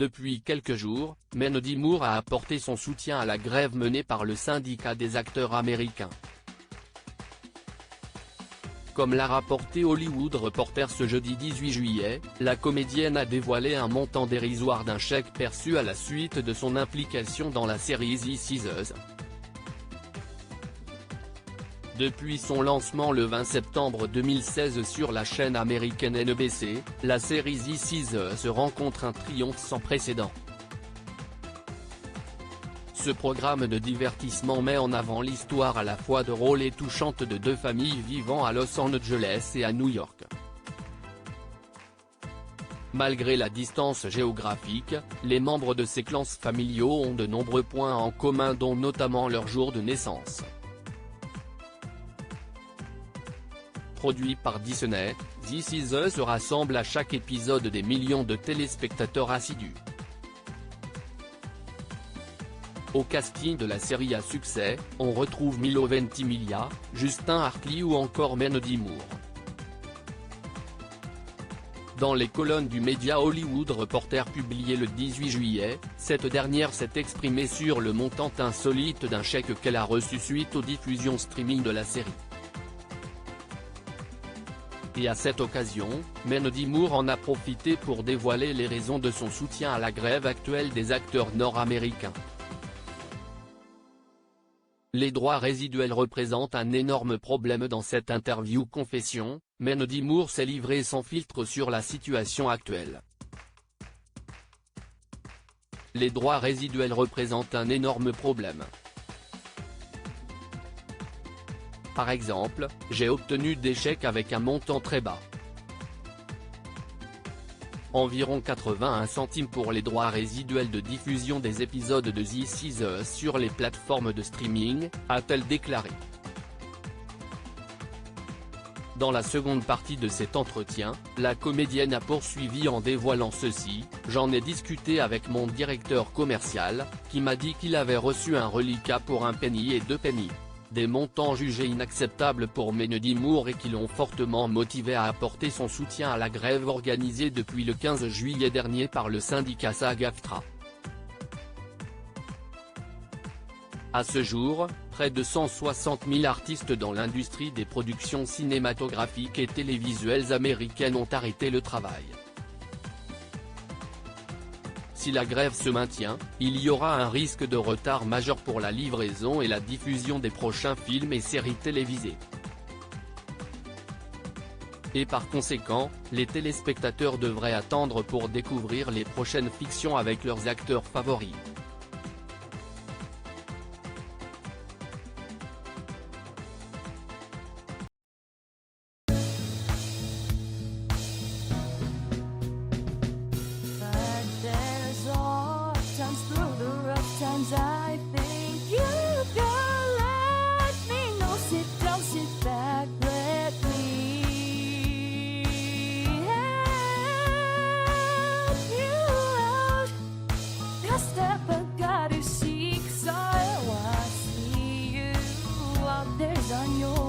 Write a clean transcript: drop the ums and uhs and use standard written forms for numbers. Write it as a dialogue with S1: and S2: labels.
S1: Depuis quelques jours, Mendy Moore a apporté son soutien à la grève menée par le syndicat des acteurs américains. Comme l'a rapporté Hollywood Reporter ce jeudi 18 juillet, la comédienne a dévoilé un montant dérisoire d'un chèque perçu à la suite de son implication dans la série This Is Us. Depuis son lancement le 20 septembre 2016 sur la chaîne américaine NBC, la série This Is Us rencontre un triomphe sans précédent. Ce programme de divertissement met en avant l'histoire à la fois drôle et touchante de deux familles vivant à Los Angeles et à New York. Malgré la distance géographique, les membres de ces clans familiaux ont de nombreux points en commun dont notamment leur jour de naissance. Produit par Disney, This Is Us rassemble à chaque épisode des millions de téléspectateurs assidus. Au casting de la série à succès, on retrouve Milo Ventimiglia, Justin Hartley ou encore Mendy Moore. Dans les colonnes du média Hollywood Reporter publié le 18 juillet, cette dernière s'est exprimée sur le montant insolite d'un chèque qu'elle a reçu suite aux diffusions streaming de la série. Et à cette occasion, Mendy Moore en a profité pour dévoiler les raisons de son soutien à la grève actuelle des acteurs nord-américains. Les droits résiduels représentent un énorme problème dans cette interview confession, Mendy Moore s'est livré sans filtre sur la situation actuelle. Les droits résiduels représentent un énorme problème. Par exemple, j'ai obtenu des chèques avec un montant très bas. Environ 81 centimes pour les droits résiduels de diffusion des épisodes de This Is Us sur les plateformes de streaming, a-t-elle déclaré. Dans la seconde partie de cet entretien, la comédienne a poursuivi en dévoilant ceci: « J'en ai discuté avec mon directeur commercial, qui m'a dit qu'il avait reçu un reliquat pour 1 penny et 2 pennies. Des montants jugés inacceptables pour Mendy Moore et qui l'ont fortement motivé à apporter son soutien à la grève organisée depuis le 15 juillet dernier par le syndicat SAG-AFTRA. À ce jour, près de 160 000 artistes dans l'industrie des productions cinématographiques et télévisuelles américaines ont arrêté le travail. Si la grève se maintient, il y aura un risque de retard majeur pour la livraison et la diffusion des prochains films et séries télévisées. Et par conséquent, les téléspectateurs devraient attendre pour découvrir les prochaines fictions avec leurs acteurs favoris.
S2: I think you can let me know. Sit down, sit back, let me help you out. Just step back, you seek, so I see you out there on your